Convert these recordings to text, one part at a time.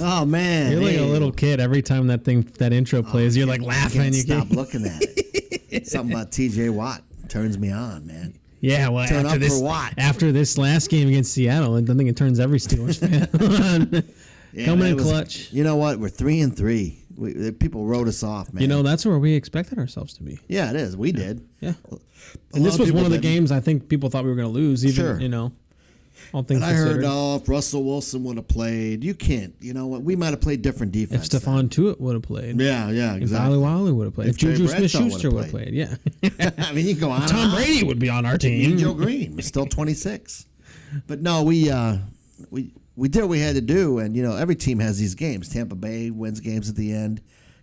Oh man, you're like a little kid. Every time that intro plays, you're like laughing. You can't stop looking at it. Something about T.J. Watt turns me on, man. Yeah, well, Turn up for Watt. After this last game against Seattle, I think it turns every Steelers fan on. Coming in clutch. You know what? We're 3-3. People wrote us off, man. You know, that's where we expected ourselves to be. Yeah, it is. We did. Yeah. And this was one of the games I think people thought we were going to lose. Even, sure. You know. All things and I heard, considered. if Russell Wilson would have played, you can't. You know what? We might have played different defense. If Stephon Tuitt would have played. Yeah, exactly. If Ali Wally would have played. If Juju Smith-Schuster would have played. Yeah. I mean, you can go on. Tom Brady would be on our team. And Joe Green was still 26. But no, we did what we had to do, and you know every team has these games. Tampa Bay wins games at the end.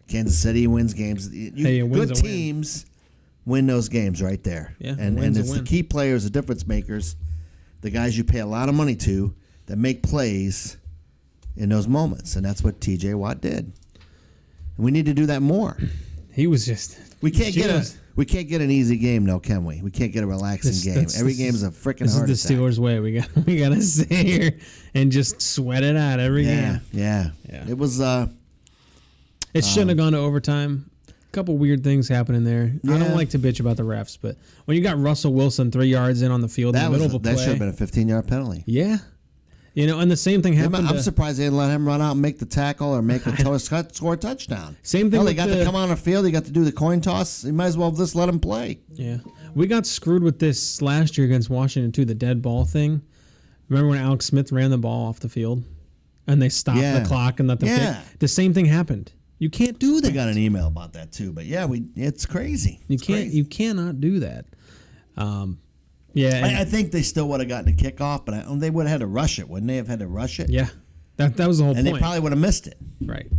Kansas City wins games. Good teams win those games right there. Yeah, and it's the key players, the difference makers, the guys you pay a lot of money to that make plays in those moments, and that's what T.J. Watt did. And we need to do that more. He was just. We can't get an easy game, though, can we? We can't get a relaxing game. Every game is a freaking heart attack. This is the Steelers' way. We got to sit here and just sweat it out every game. Yeah. It was. It shouldn't have gone to overtime. A couple weird things happening there. Yeah. I don't like to bitch about the refs, but when you got Russell Wilson 3 yards in on the field in the middle of a play, that should have been a 15-yard penalty. Yeah. You know, and the same thing happened. I'm surprised they didn't let him run out and make the tackle or make score a touchdown. Same thing. They got to come on the field. They got to do the coin toss. You might as well just let him play. Yeah. We got screwed with this last year against Washington, too, the dead ball thing. Remember when Alex Smith ran the ball off the field and they stopped the clock and let them pick? The same thing happened. You can't do that. We got an email about that too, but yeah, it's crazy. You cannot do that. I think they still would have gotten a kickoff, but they would have had to rush it, wouldn't they? Have had to rush it. Yeah, that was the whole point. And they probably would have missed it. Right.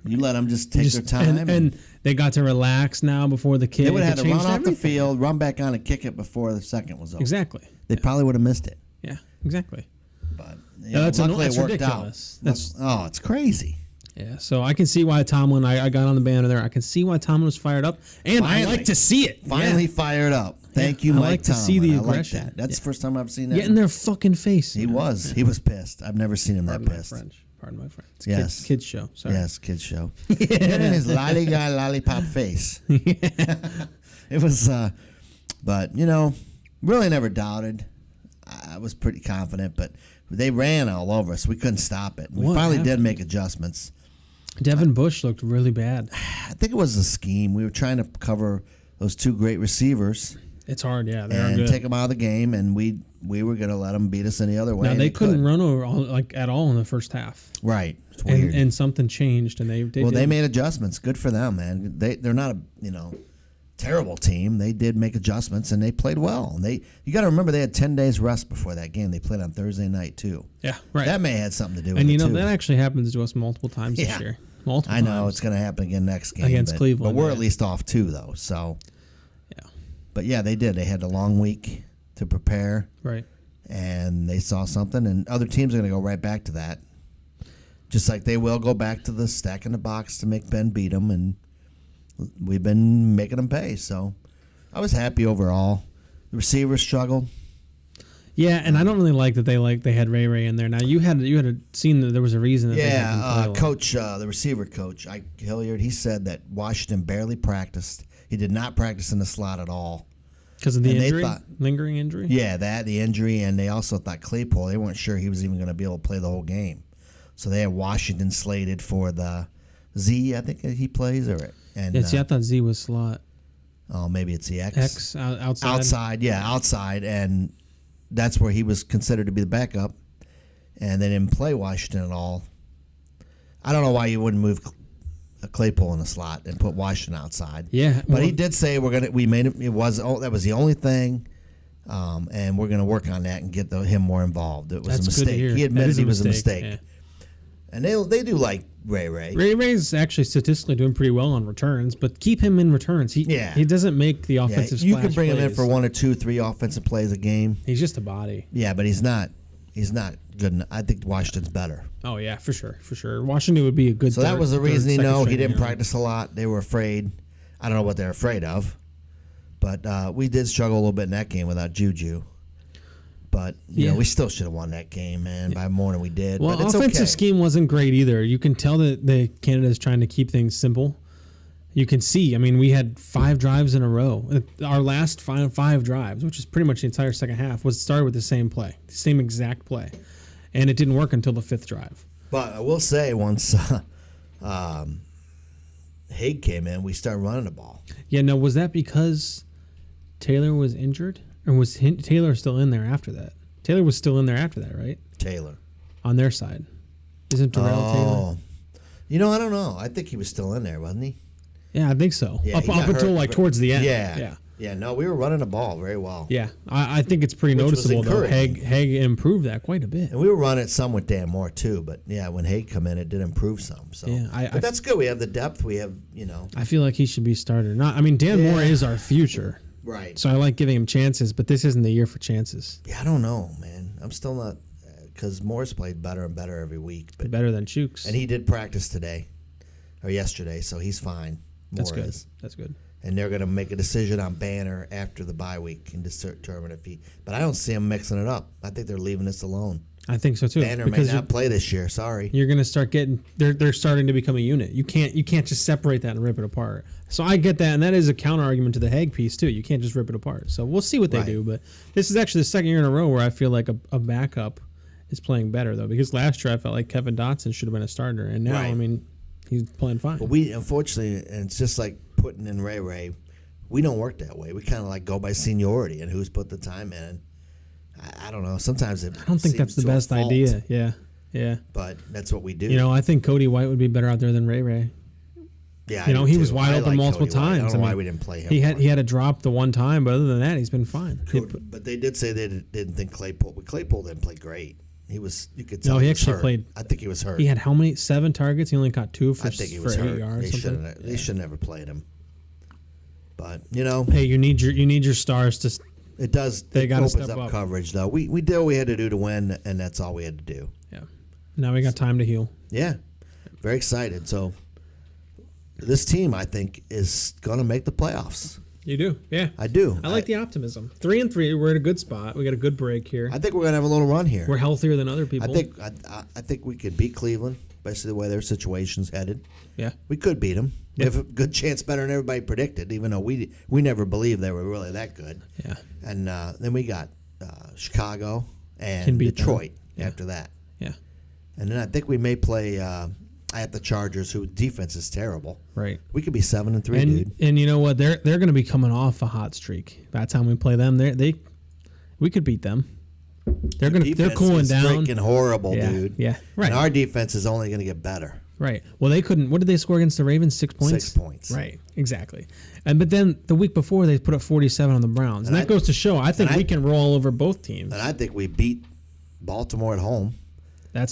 You let them just take their time, and they got to relax now before the kick. They would have had to run off the field, run back on, and kick it before the second was over. Exactly. They probably would have missed it. Yeah, exactly. But luckily it worked ridiculous. out. It's crazy. Yeah, so I can see why Tomlin, I got on the banner there. I can see why Tomlin was fired up, and I like to see it. Finally fired up. Thank you, Mike Tomlin. I like to see the aggression. I like that. That's the first time I've seen that. Get in their fucking face. He was pissed. I've never seen him that pissed. Pardon my French. It's kids show. Sorry. Yes, kids show. Get in his lollipop face. It was, but, really never doubted. I was pretty confident, but they ran all over us. We couldn't stop it. We finally did make adjustments. Devin Bush looked really bad. I think it was a scheme. We were trying to cover those two great receivers. It's hard, yeah. And take them out of the game, and we were going to let them beat us any other way. Now, they couldn't run over at all in the first half. Right. It's weird. And something changed, and they made adjustments. Good for them, man. They're not a terrible team. They did make adjustments, and they played well. And you got to remember they had 10 days rest before that game. They played on Thursday night too. Yeah, right. That may have had something to do with it. And that actually happens to us multiple times this year. Multiple times. I know it's going to happen again next game against Cleveland. But we're at least off 2 though. So yeah. But yeah, they did. They had a long week to prepare. Right. And they saw something, and other teams are going to go right back to that. Just like they will go back to the stack in the box to make Ben beat them, and we've been making them pay. So I was happy overall. The receivers struggled. Yeah, and I don't really like that they had Ray in there. Now you had seen that there was a reason that they had coach, the receiver coach, Ike Hilliard, he said that Washington barely practiced. He did not practice in the slot at all. Because of the injury? Lingering injury? Yeah, the injury, and they also thought Claypool, they weren't sure he was even going to be able to play the whole game. So they had Washington slated for the Z, I think he plays. I thought Z was slot. Oh, maybe it's the X. X, outside. Outside, and that's where he was considered to be the backup, and they didn't play Washington at all. I don't know why you wouldn't move Claypool in the slot and put Washington outside. Yeah, but he did say we made it. That was the only thing, and we're gonna work on that and get him more involved. It was a mistake. He admitted it was a mistake. Yeah. And they do like Ray. Ray's actually statistically doing pretty well on returns, but keep him in returns. He doesn't make the offensive splash. You can bring him in for 1 or 2, 3 offensive plays a game. He's just a body. Yeah, but he's not good enough. I think Washington's better. Oh, yeah, for sure. Washington would be a good So that was the reason, he didn't practice a lot. They were afraid. I don't know what they're afraid of. But we did struggle a little bit in that game without Juju. But, you know, we still should have won that game, man, by more than we did. Well, but it's offensive scheme wasn't great either. You can tell that Canada's trying to keep things simple. You can see, I mean, we had 5 drives in a row. Our last 5 drives, which is pretty much the entire second half, was started with the same play, same exact play. And it didn't work until the 5th drive. But I will say, once Haig came in, we started running the ball. Yeah, no, was that because Taylor was injured? Or was Taylor still in there after that? Taylor was still in there after that, right? Taylor. On their side. Isn't Darrell Taylor? You know, I don't know. I think he was still in there, wasn't he? Yeah, I think so. Yeah, up until like towards the end. Yeah, no, we were running the ball very well. Yeah, I think it's pretty noticeable, though. Haig improved that quite a bit. And we were running some with Dan Moore, too. But, yeah, when Haig come in, it did improve some. So. Yeah, but that's good. We have the depth. We have, you know. I feel like he should be starter. Dan Moore is our future. Right. So I like giving him chances, but this isn't the year for chances. Yeah, I don't know, man. I'm still not, because Moore's played better and better every week. But better than Chooks. And he did practice today, or yesterday, so he's fine. That's good. That's good. And they're going to make a decision on Banner after the bye week and determine if he. But I don't see him mixing it up. I think they're leaving this alone. I think so too. Banner may not play this year. Sorry. You're going to start getting. They're starting to become a unit. You can't just separate that and rip it apart. So I get that, and that is a counter argument to the Haig piece too. You can't just rip it apart. So we'll see what they do. But this is actually the second year in a row where I feel like a backup is playing better though. Because last year I felt like Kevin Dotson should have been a starter, and now I mean he's playing fine. But we unfortunately, and it's just like putting in Ray. We don't work that way. We kind of like go by seniority and who's put the time in. I don't know. Sometimes I don't think that's the best idea. Yeah. But that's what we do. You know, I think Cody White would be better out there than Ray. Yeah, you know, he was wide open multiple times. I don't know why we didn't play him. He had a drop the one time, but other than that, he's been fine. But they did say they didn't think Claypool. But Claypool didn't play great. He was. You could tell. No, he actually hurt. played. I think he was hurt. He had how many? 7 targets. He only caught 2 for. I think he was for hurt. 8 yards. They should never played him. But you know, hey, you need your stars to. It does. They got to opens step up up coverage though. We did what we had to do to win, and that's all we had to do. Yeah. Now we got time to heal. Yeah. Very excited. So this team, I think, is going to make the playoffs. You do, yeah. I do. I like the optimism. 3-3, we're at a good spot. We got a good break here. I think we're going to have a little run here. We're healthier than other people. I think we could beat Cleveland, especially the way their situation's headed. Yeah, we could beat them. We have a good chance, better than everybody predicted, even though we never believed they were really that good. Yeah. And then we got Chicago and Detroit after that. Yeah. And then I think we may play at the Chargers, whose defense is terrible. Right. We could be 7-3, dude. And you know what? They're going to be coming off a hot streak. By the time we play them, we could beat them. They're cooling down. Freaking horrible, dude. Yeah. Right. And our defense is only going to get better. Right. Well, they couldn't. What did they score against the Ravens? 6 points. 6 points. Right. Exactly. But then the week before they put up 47 on the Browns, and that goes to show. I think we can roll over both teams. And I think we beat Baltimore at home.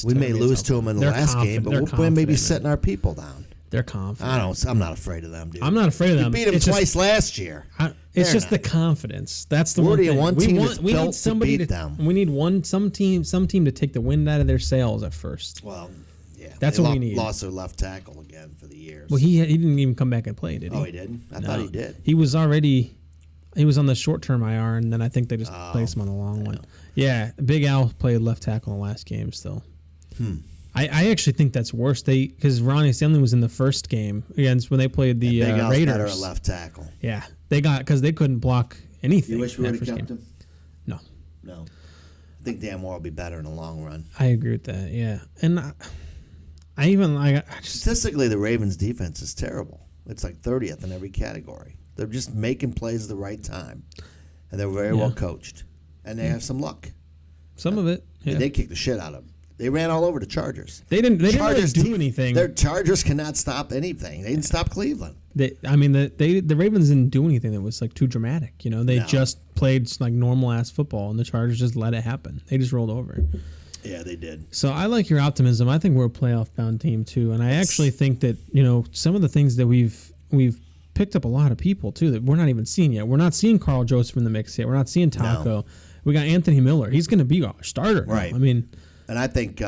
We may lose to them in the last game, but we'll maybe setting our people down. They're confident. I'm not afraid of them, dude. I'm not afraid of them. We beat them twice last year. It's just the confidence. That's the one thing. We need somebody to beat them. We need some team to take the wind out of their sails at first. Well, yeah, that's what we need. Lost their left tackle again for the year. Well, he didn't even come back and play, did he? Oh, he didn't. I thought he did. He was on the short-term IR, and then I think they just placed him on the long one. Yeah, Big Al played left tackle in the last game still. I actually think that's worse. Because Ronnie Stanley was in the first game against when they played the Big Al's Raiders. better at left tackle. Yeah, because they couldn't block anything. You wish we would have kept him? No. I think Dan Moore will be better in the long run. I agree with that. Yeah, and statistically, the Ravens' defense is terrible. It's like 30th in every category. They're just making plays at the right time, and they're very well coached, and they have some luck. Some of it. Yeah. They kicked the shit out of them. They ran all over the Chargers. They didn't really do anything. Their Chargers cannot stop anything. They didn't stop Cleveland. The Ravens didn't do anything that was like too dramatic. They just played like normal ass football, and the Chargers just let it happen. They just rolled over. Yeah, they did. So I like your optimism. I think we're a playoff-bound team too, and I actually think that some of the things that we've picked up a lot of people too that we're not even seeing yet. We're not seeing Carl Joseph in the mix yet. We're not seeing Taco. No. We got Anthony Miller. He's going to be our starter. Right. Now. I mean, and I think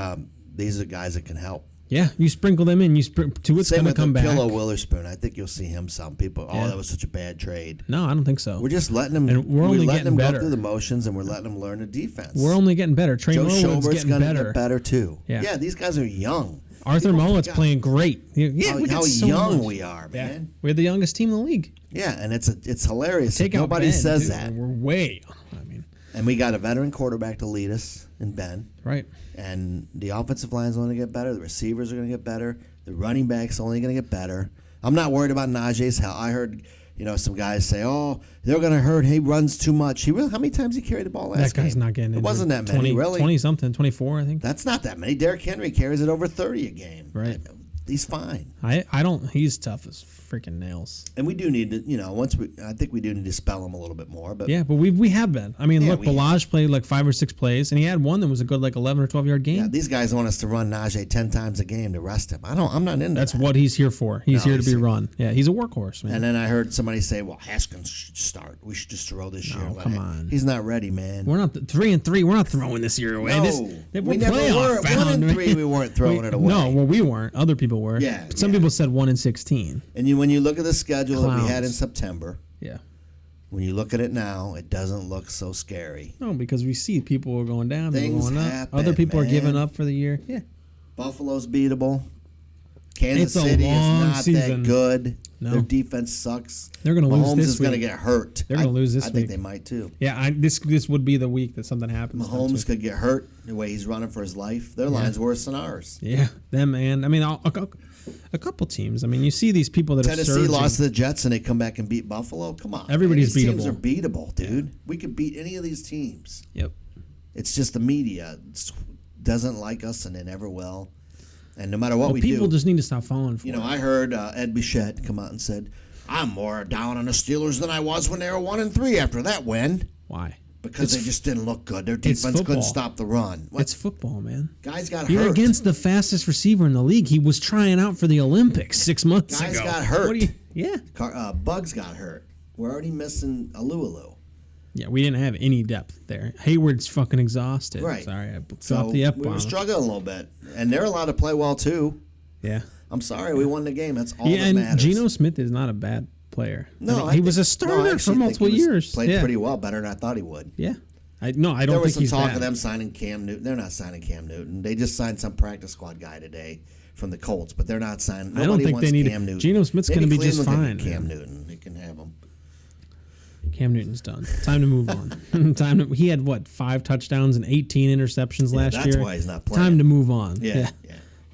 these are guys that can help. Yeah, you sprinkle them in. Tua's going to come back. Same with Witherspoon. I think you'll see him. Some people, that was such a bad trade. No, I don't think so. We're just letting him. And we're only getting better. Go through the motions, and we're letting him learn the defense. We're only getting better. Trey Norwood's getting better. Get better too. Yeah, these guys are young. Arthur Mullet's playing great. Yeah, how young we are, man. Yeah. We're the youngest team in the league. Yeah, and it's hilarious. Nobody says that. We're way. And we got a veteran quarterback to lead us in Ben. Right. And the offensive line is only going to get better. The receivers are going to get better. The running back's only going to get better. I'm not worried about Najee's health. I heard, some guys say, they're going to hurt. He runs too much. How many times he carried the ball last game? That guy's not getting it. It wasn't that many, really. 20-something, 24, I think. That's not that many. Derrick Henry carries it over 30 a game. Right. He's fine. He's tough as freaking nails. And we do need to, I think we do need to spell him a little bit more. But yeah, but we have been. I mean, look, Balaj played like 5 or 6 plays, and he had one that was a good 11 or 12-yard game. Yeah, these guys want us to run Najee 10 times a game to rest him. I'm not into That's what he's here for. He's here to be run. Yeah, he's a workhorse, man. And then I heard somebody say, well, Haskins should start. We should just throw this year. Come on. He's not ready, man. We're not 3-3. We're not throwing this year away. No, we never were. 1-3, we weren't throwing it away. No, well, we weren't. Other people were. Yeah. Some people said 1-16. And when you look at the schedule that we had in September, yeah. When you look at it now, it doesn't look so scary. No, because we see people are going down, Things people going up. happen, Other people are giving up for the year. Yeah. Buffalo's beatable. Kansas City is not that good. No. Their defense sucks. They're going to lose this week. Mahomes is going to get hurt. They're going to lose this week. I think they might too. Yeah, this would be the week that something happens. Mahomes could get hurt the way he's running for his life. Their line's worse than ours. Yeah, them, man. I mean, a couple teams. I mean, you see these people that Tennessee are surging. lost to the Jets and they come back and beat Buffalo. Come on. Everybody's these beatable. Teams are beatable, dude. Yeah. We could beat any of these teams. Yep. It's just the media doesn't like us and they never will. And no matter what we do. People just need to stop falling for it. I heard Ed Bichette come out and said, I'm more down on the Steelers than I was when they were 1-3 after that win. Why? Because they just didn't look good. Their defense couldn't stop the run. What? It's football, man. Guys got hurt. You're against the fastest receiver in the league. He was trying out for the Olympics 6 months ago. Guys got hurt. Yeah. Bugs got hurt. We're already missing Alualu. Yeah, we didn't have any depth there. Hayward's fucking exhausted. Right. Sorry, I dropped the F-bomb. We were struggling a little bit. And they're allowed to play well, too. Yeah. I'm sorry, we won the game. That's all that matters. And Geno Smith is not a bad player. No, he was a starter for multiple years. Played pretty well, better than I thought he would. Yeah. I don't there was think some he's talk bad. of them signing Cam Newton. They're not signing Cam Newton. They just signed some practice squad guy today from the Colts, but they're not signing. I don't think they need Cam Newton. Geno Smith's going to be just fine. Cam Newton, they can have him. Cam Newton's done. Time to move on. He had 5 touchdowns and 18 interceptions last year. That's why he's not playing. Time to move on. Yeah.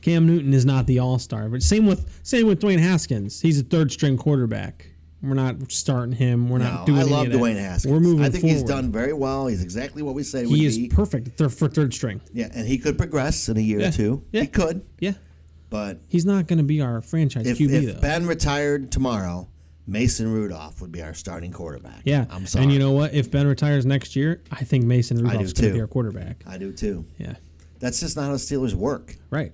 Cam Newton is not the all-star, but same with Dwayne Haskins. He's a third-string quarterback. We're not starting him. We're not doing anything. I love Dwayne Haskins. We're moving I think forward. He's done very well. He's exactly what we said he would be. He is perfect for third string. Yeah, and he could progress in a year or two. Yeah. He could. Yeah. But he's not going to be our franchise QB, though. If Ben retired tomorrow, Mason Rudolph would be our starting quarterback. Yeah. I'm sorry. And you know what? If Ben retires next year, I think Mason Rudolph's going to be our quarterback. I do, too. Yeah. That's just not how the Steelers work. Right.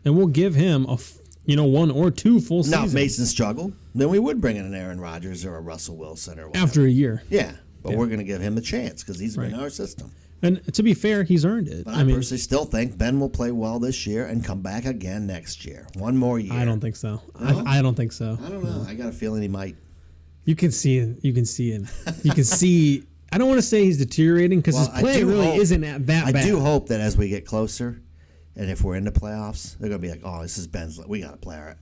And we'll give him 1 or 2 full seasons. Now, if Mason struggled, then we would bring in an Aaron Rodgers or a Russell Wilson or whatever. After a year. Yeah. But we're going to give him a chance because he's been in our system. And to be fair, he's earned it. But I personally still think Ben will play well this year and come back again next year. One more year. I don't think so. No? I don't think so. I don't know. I got a feeling he might. You can see him. You can see him. You can see. I don't want to say he's deteriorating because his play really isn't that bad. I do hope that as we get closer, and if we're in the playoffs, they're going to be like, "Oh, this is Ben's. We got to play our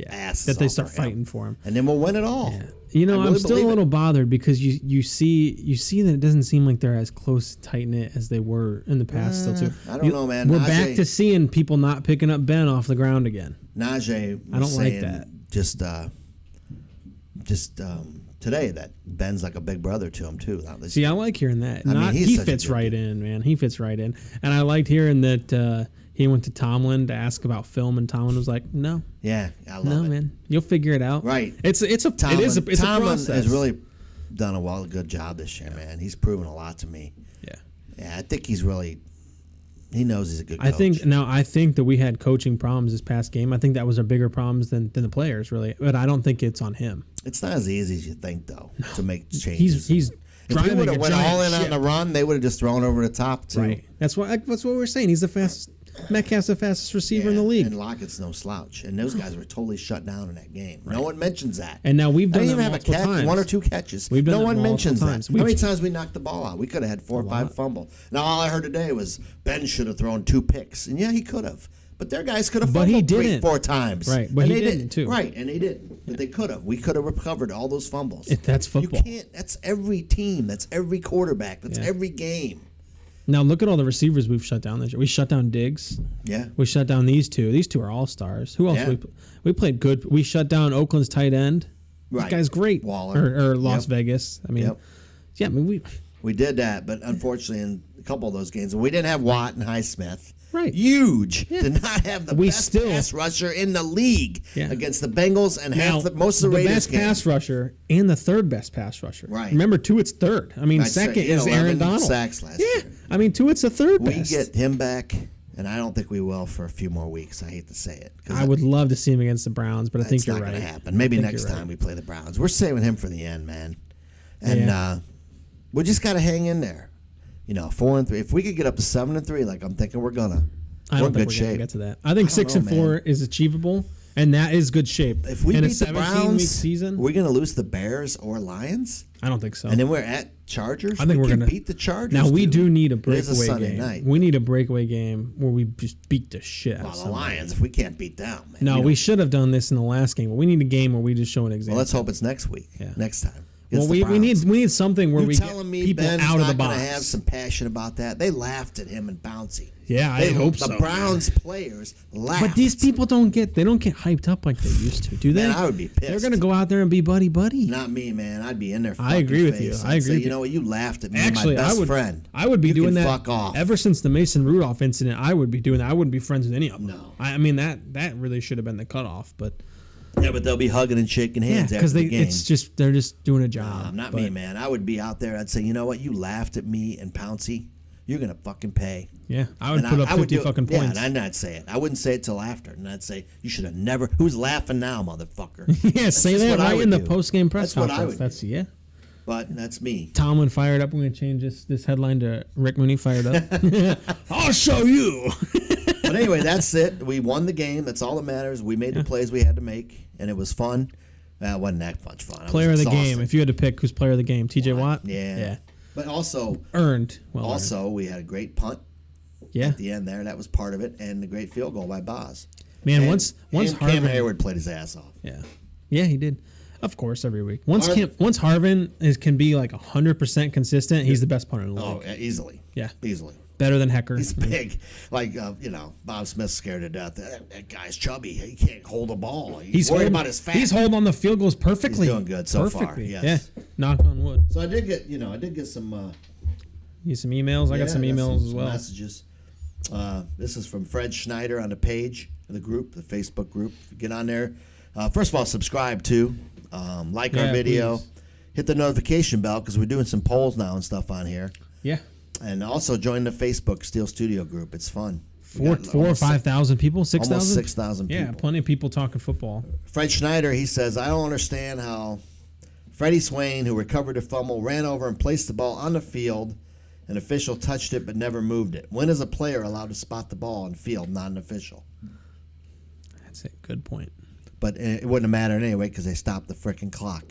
asses that they off start for fighting for him, and then we'll win it all." Yeah. I'm still a little bothered because you see that it doesn't seem like they're as close, tight knit as they were in the past. Still, too. I don't know, man. We're back to seeing people not picking up Ben off the ground again. Najee, I don't like that. Just today that Ben's like a big brother to him too. See, I like hearing that. He fits right in, man. He fits right in, and I liked hearing that he went to Tomlin to ask about film, and Tomlin was like, "No, yeah, I love it. No, man, you'll figure it out." Right? Tomlin a process. Has really done a good job this year, man. He's proven a lot to me. Yeah, I think he's really. He knows he's a good coach. I think that we had coaching problems this past game. I think that was our bigger problems than the players, really. But I don't think it's on him. It's not as easy as you think, though, to make changes. He's if we would have went all in on the run, they would have just thrown over the top, too. Right. That's what we're saying. He's the fastest. Metcalf's the fastest receiver in the league. And Lockett's no slouch. And those guys were totally shut down in that game. Right. No one mentions that. And now we've done that multiple times. 1 or 2 catches. We've done no one mentions times. that. How many times we knocked the ball out? We could have had 4 or 5 fumble. Now, all I heard today was Ben should have thrown 2 picks. And, yeah, he could have. But their guys could have fumbled 3 or 4 times. Right, but he didn't, too. Right, and they didn't. But they could have. We could have recovered all those fumbles. That's football. You can't. That's every team. That's every quarterback. That's every game. Now look at all the receivers we've shut down this year. We shut down Diggs. Yeah. We shut down these 2. These 2 are all-stars. Who else? We played good. We shut down Oakland's tight end. Right. This guy's great. Waller. Or Las Vegas. I mean, yeah, I mean, we did that, but unfortunately in a couple of those games, we didn't have Watt and Highsmith. Right. Huge to not have the best pass rusher in the league against the Bengals and most of the Raiders best pass rusher and the third best pass rusher. Right. Remember, Tuitt's third. I mean, second is Aaron Donald. Sacks last year. I mean, Tuitt's the third best. We get him back, and I don't think we will for a few more weeks. I hate to say it. I would love to see him against the Browns, but I think you're right. It's not going to happen. Maybe next time we play the Browns. We're saving him for the end, man. And we just got to hang in there. 4-3. If we could get up to 7-3, like I'm thinking we're gonna. I don't think we're going to get to that. I think 6-4 is achievable, and that is good shape. If we beat the Browns, season, we're going to lose the Bears or Lions? I don't think so. And then we're at Chargers? I think we're going to beat the Chargers. Now, we do need a breakaway game. It is a Sunday night. We need a breakaway game where we just beat the shit out of the Lions, if we can't beat them. Man, no, we should have done this in the last game, but we need a game where we just show an example. Well, let's hope it's next week, next time. Well, we need something where we get people Ben's out of the box. Not going to have some passion about that. They laughed at him and Bouncy. Yeah, I hope so. The Browns players laughed. But these people don't get hyped up like they used to, do they? Man, I would be pissed. They're going to go out there and be buddy. Not me, man. I'd be in there. I agree with you. I agree. You know what? You laughed at me, actually, my best friend. I would be doing that. Fuck off. Ever since the Mason Rudolph incident, I would be doing that. I wouldn't be friends with any of them. No. I mean that really should have been the cutoff, but. Yeah, but they'll be hugging and shaking hands after the game. It's just they're just doing a job. Not me, man. I would be out there. I'd say, you know what? You laughed at me and Pouncey. You're gonna fucking pay. Yeah, I would put up 50 fucking points. Yeah, and I'd not say it. I wouldn't say it till after, and I'd say you should have never. Who's laughing now, motherfucker? Yeah, say that right in the post game press conference. That's what I would do. But that's me. Tomlin fired up. We're gonna change this headline to Rick Mooney fired up. I'll show you. But anyway, that's it. We won the game. That's all that matters. We made the plays we had to make, and it was fun. It wasn't that much fun. Player of the game. If you had to pick who's player of the game, T.J. Watt? Yeah. But also earned. We had a great punt. Yeah. At the end there, that was part of it, and the great field goal by Boz. Man, once Harvin, Cam Hayward played his ass off. Yeah, he did. Of course, every week. Once Harvin can be like 100% consistent, he's the best punter in the league. Oh, easily. Yeah, easily. Better than Hecker. He's big. Like, Bob Smith's scared to death. That guy's chubby. He can't hold a ball. He's worried about his fat. He's holding on the field goals perfectly. He's doing good so far. Yes. Yeah. Knock on wood. So I did get some. Some emails. I got some emails as well. Messages. This is from Fred Schneider on the page of the group, the Facebook group. Get on there. First of all, subscribe to, like our video, please. Hit the notification bell because we're doing some polls now and stuff on here. Yeah. And also join the Facebook Steel Studio group. It's fun. 4,000 or 5,000 people? 6,000? Almost 6,000 people. Yeah, plenty of people talking football. Fred Schneider, he says, I don't understand how Freddie Swain, who recovered a fumble, ran over and placed the ball on the field. An official touched it but never moved it. When is a player allowed to spot the ball on the field, not an official? That's a good point. But it wouldn't have mattered anyway because they stopped the freaking clock.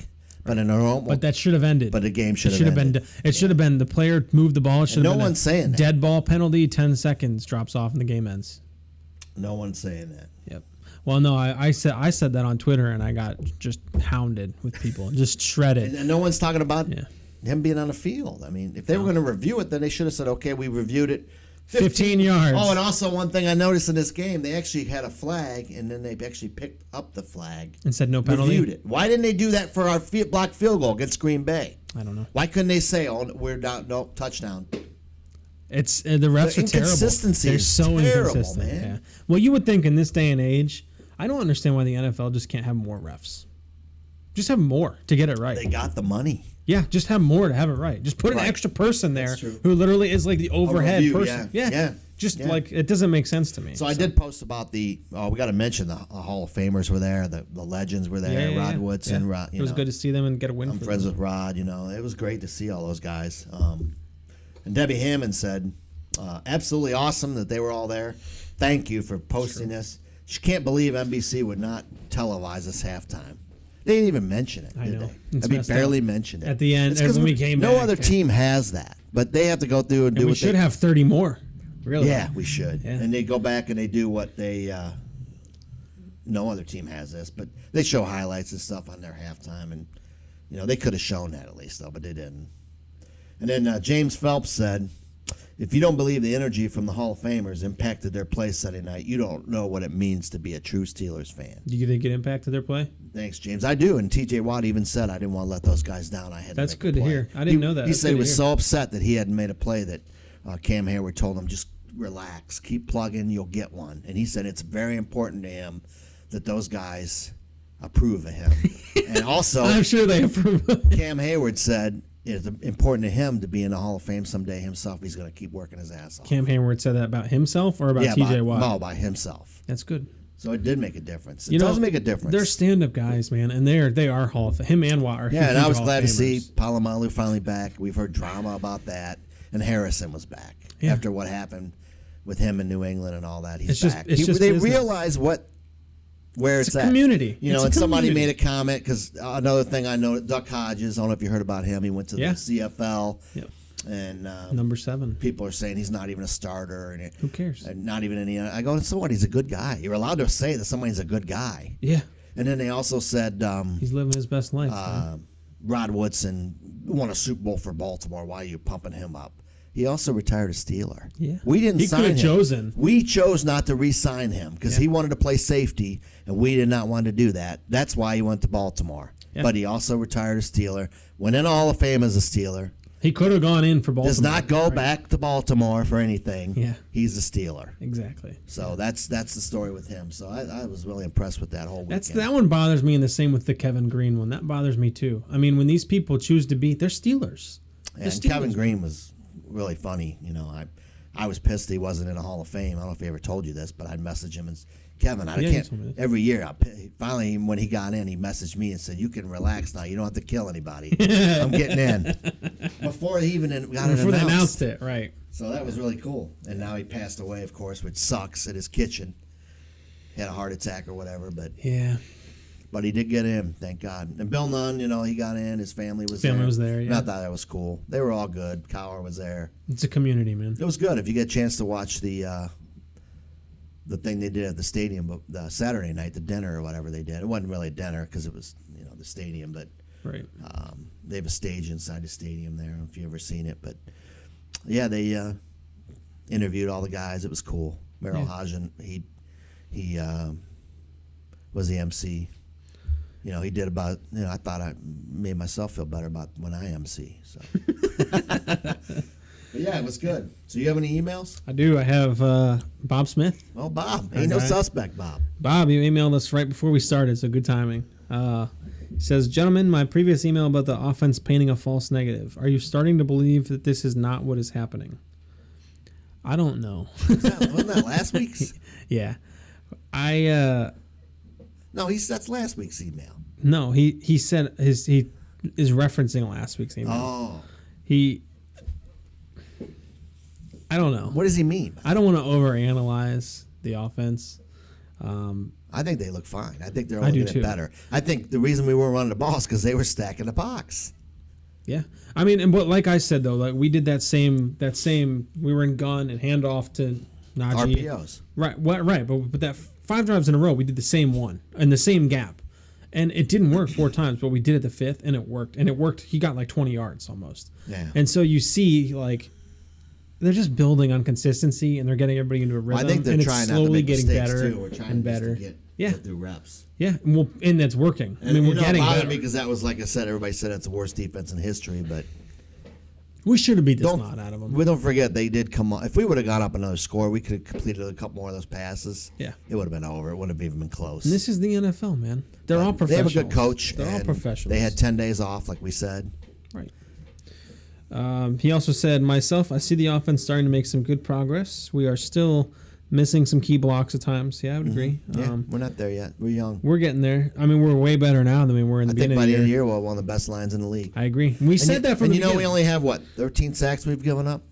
But in a normal, but that should have ended. But the game should have ended. It should have been the player moved the ball. It should have been no one's saying that. Dead ball penalty, 10 seconds drops off and the game ends. No one's saying that. Yep. Well, no, I said that on Twitter and I got just hounded with people, just shredded. And no one's talking about him being on the field. I mean, if they were going to review it, then they should have said, okay, we reviewed it. 15 yards. Oh, and also one thing I noticed in this game, they actually had a flag, and then they actually picked up the flag. And said no penalty? Reviewed it. Why didn't they do that for our blocked field goal against Green Bay? I don't know. Why couldn't they say, oh, we're down, no, touchdown? It's the refs are terrible. Inconsistency They're is so terrible, inconsistent. man. Yeah. Well, you would think in this day and age, I don't understand why the NFL just can't have more refs. Just have more to get it right. They got the money. Yeah, just have more to have it right. Just put an extra person there who literally is like the overhead person. Yeah. Just like it doesn't make sense to me. So I did post about we got to mention the Hall of Famers were there, the legends were there, Rod Woodson. Rod, it was good to see them and get a win. I'm friends with Rod. It was great to see all those guys. And Debbie Hammond said, absolutely awesome that they were all there. Thank you for posting this. She can't believe NBC would not televise this halftime. They didn't even mention it, did they? Barely mentioned it. At the end, when we came back. No other team has that, but they have to go through and do what we should have 30 more. Really? Yeah, we should. Yeah. And they go back and they do what they. No other team has this, but they show highlights and stuff on their halftime, and they could have shown that at least though, but they didn't. And then James Phelps said, "If you don't believe the energy from the Hall of Famers impacted their play Sunday night, you don't know what it means to be a true Steelers fan." Do you think it impacted their play? Thanks, James. I do. And T.J. Watt even said, "I didn't want to let those guys down. I had." That's to make good a play. to hear. I didn't know that. He said he was so upset that he hadn't made a play that Cam Hayward told him, "Just relax, keep plugging, you'll get one." And he said it's very important to him that those guys approve of him. And also, I'm sure they approve. Cam Hayward said it's important to him to be in the Hall of Fame someday himself. He's going to keep working his ass off. Cam Hayward said that about himself or about TJ Watt? No, by himself. That's good. So it did make a difference. It does make a difference. They're stand-up guys, man, and they are Hall of Fame. Him and Watt are Yeah, and I was glad to see Palomalu finally back. We've heard drama about that, and Harrison was back after what happened with him in New England and all that. He's back. They realize where it's at. Community. And somebody made a comment because another thing I know, Duck Hodges. I don't know if you heard about him. He went to the CFL. Yep. And number 7. People are saying he's not even a starter. And who cares? And not even any. I go, so what? He's a good guy. You're allowed to say that somebody's a good guy. Yeah. And then they also said he's living his best life. Rod Woodson won a Super Bowl for Baltimore. Why are you pumping him up? He also retired a Steeler. Yeah. We didn't sign him. He could have chosen. We chose not to re-sign him because he wanted to play safety, and we did not want to do that. That's why he went to Baltimore. Yeah. But he also retired a Steeler. Went in the Hall of Fame as a Steeler. He could have gone in for Baltimore. Does not go back to Baltimore for anything. Yeah. He's a Steeler. Exactly. So that's the story with him. So I was really impressed with that whole weekend. That one bothers me, and the same with the Kevin Green one. That bothers me too. I mean, when these people choose to they're Steelers. And Kevin Green was really funny. I was pissed he wasn't in the Hall of Fame. I don't know if he ever told you this, but I'd message him and Kevin, I can't. Every year, finally, when he got in, he messaged me and said, "You can relax now. You don't have to kill anybody. I'm getting in." Before he even got it announced. Before they announced it, right. So that was really cool. And now he passed away, of course, which sucks, at his kitchen. He had a heart attack or whatever, but but he did get in, thank God. And Bill Nunn, he got in. His family was there. Yeah. And I thought that was cool. They were all good. Cowher was there. It's a community, man. It was good. If you get a chance to watch the thing they did at the stadium the Saturday night, the dinner or whatever they did. It wasn't really a dinner because it was the stadium, but right. They have a stage inside the stadium there. I don't know if you've ever seen it, but yeah, they interviewed all the guys. It was cool. Merrill Hodgen, he was the MC. He did about. I thought I made myself feel better about when I MC. So. But yeah, it was good. So you have any emails? I do. I have Bob Smith. Oh, Bob. Ain't no suspect, Bob. Bob, you emailed us right before we started, so good timing. He says, "Gentlemen, my previous email about the offense painting a false negative. Are you starting to believe that this is not what is happening?" I don't know. Wasn't that last week's? Yeah. No, that's last week's email. No, he said he is referencing last week's email. Oh. I don't know. What does he mean? I don't want to overanalyze the offense. I think they look fine. I think they're only getting better. I think the reason we weren't running the ball is because they were stacking the box. Yeah, I mean, but like I said though, like we did that same. We were in gun and handoff to Najee. RPOs. Right. Right. But that 5 drives in a row, we did the same one in the same gap, and it didn't work 4 times, but we did it the 5th, and it worked. And it worked. He got like 20 yards almost. Yeah. And so you see like. They're just building on consistency, and they're getting everybody into a rhythm. I think they're and trying it's not to slowly make getting mistakes better too. We're trying and just better. to get through reps. Yeah, and that's working. I mean, we're getting better. It bothered me because that was, like I said, everybody said it's the worst defense in history, but we should have beat this lot out of them. We don't forget they did come on. If we would have got up another score, we could have completed a couple more of those passes. Yeah, it would have been over. It wouldn't have even been close. And this is the NFL, man. They're all professionals. They have a good coach. They're all professionals. They had 10 days off, like we said. Right. He also said, myself, I see the offense starting to make some good progress. We are still missing some key blocks at times. Yeah, I would agree. Yeah, we're not there yet. We're young. We're getting there. I mean, we're way better now than we were in the beginning of the year. I think by the end of the year, we'll have one of the best lines in the league. I agree. We said that from the beginning. We only have, 13 sacks we've given up?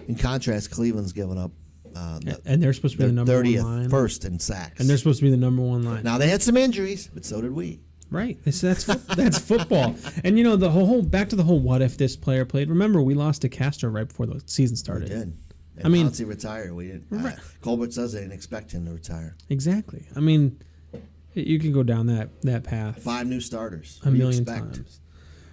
In contrast, Cleveland's given up and they're supposed to be the number 30th, one line. First in sacks. And they're supposed to be the number one line. Now, they had some injuries, but so did we. Right. That's football. And, the whole back to the whole what if this player played. Remember, we lost to Castro right before the season started. We did. And once he retired, we didn't. Right. Colbert says they didn't expect him to retire. Exactly. I mean, you can go down that path. 5 new starters. A million times.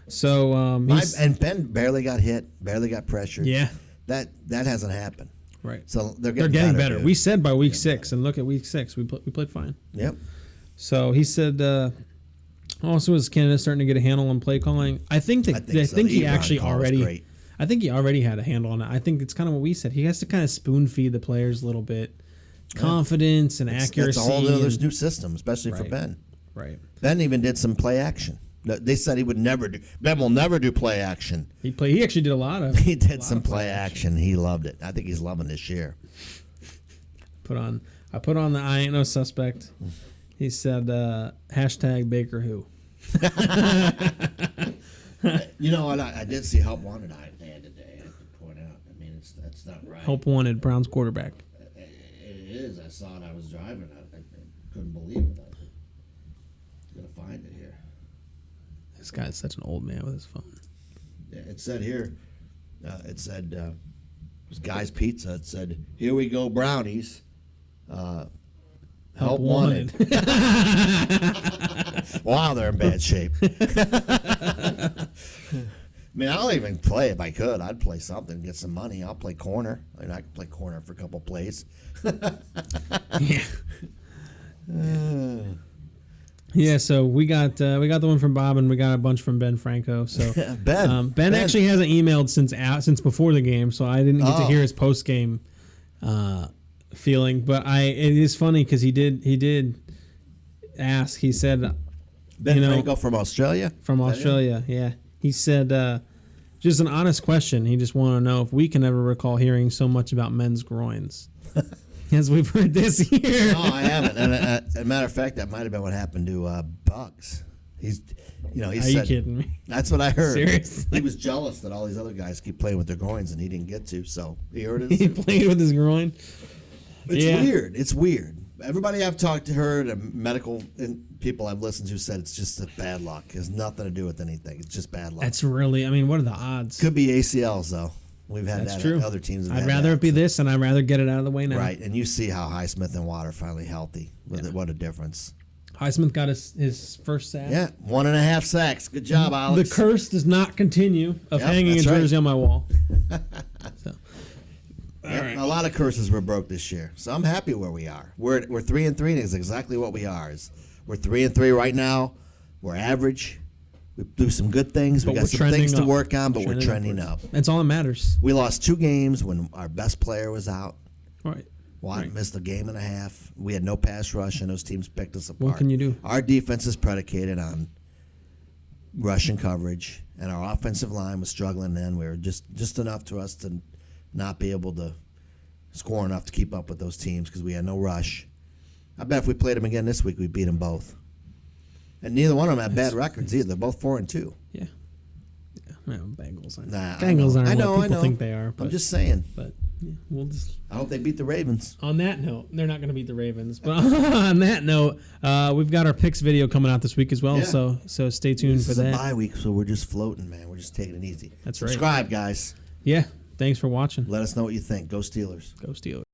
So and Ben barely got hit, barely got pressured. Yeah. That hasn't happened. Right. So they're getting better. We said by week 6, and look at week 6, we played fine. Yep. So he said. Also, is Canada starting to get a handle on play calling? I think he actually already. I think he already had a handle on it. I think it's kind of what we said. He has to kind of spoon feed the players a little bit, confidence and accuracy. It's a whole other new system, especially for Ben. Right. Ben even did some play action. They said he would never do. Ben will never do play action. He actually did a lot of. He did some play action. He loved it. I think he's loving this year. I put on the I ain't no suspect. He said hashtag Baker who. I did see help wanted today. I have to point out. I mean, that's not right. Help wanted Browns quarterback. It is. I saw it. I was driving. I couldn't believe it. I'm gonna find it here. This guy's such an old man with his phone. Yeah, it said here. It said it was Guy's Pizza. It said, "Here we go, brownies." Help wanted. Wow, they're in bad shape. I mean, I'll even play if I could. I'd play something, get some money. I'll play corner. I could play corner for a couple plays. Yeah. Yeah. So we got the one from Bob, and we got a bunch from Ben Franco. So Ben actually hasn't emailed since before the game, so I didn't get to hear his post game feeling. But it is funny because he did ask. He said, Ben Franco from Australia. From Australia, yeah. He said, just an honest question. He just wanted to know if we can ever recall hearing so much about men's groins as we've heard this year. No, I haven't. And as a matter of fact, that might have been what happened to Bucks. He Are said, you kidding me? That's what I heard. Seriously? He was jealous that all these other guys keep playing with their groins and he didn't get to. So he heard it. He played with his groin. It's weird. Everybody I've talked to, the medical people I've listened to said it's just a bad luck. It has nothing to do with anything. It's just bad luck. That's really, what are the odds? Could be ACLs, though. We've had That's that. True. Other teams have I'd rather it be this, and I'd rather get it out of the way now. Right, and you see how Highsmith and Watt are finally healthy. What a difference. Highsmith got his first sack. Yeah, 1.5 sacks. Good job, Alex. The curse does not continue of hanging a jersey on my wall. So. Right. A lot of curses were broke this year, so I'm happy where we are. We're 3-3, and is exactly what we are. We're 3-3 right now. We're average. We do some good things. We got some things to work on, but we're trending up. That's all that matters. We lost 2 games when our best player was out. Right. Watt missed a game and a half. We had no pass rush, and those teams picked us apart. What can you do? Our defense is predicated on rushing coverage, and our offensive line was struggling then. We were just enough to us to not be able to score enough to keep up with those teams because we had no rush. I bet if we played them again this week, we'd beat them both. And neither one of them had bad records either. They're both 4-2. Yeah. Bengals aren't. Nah, Bengals aren't what people think they are. But, I'm just saying. But we'll just. I hope they beat the Ravens. On that note, they're not going to beat the Ravens. But on that note, we've got our picks video coming out this week as well. Yeah. So stay tuned for that. This is a bye week, so we're just floating, man. We're just taking it easy. That's right. Subscribe, guys. Yeah. Thanks for watching. Let us know what you think. Go Steelers. Go Steelers.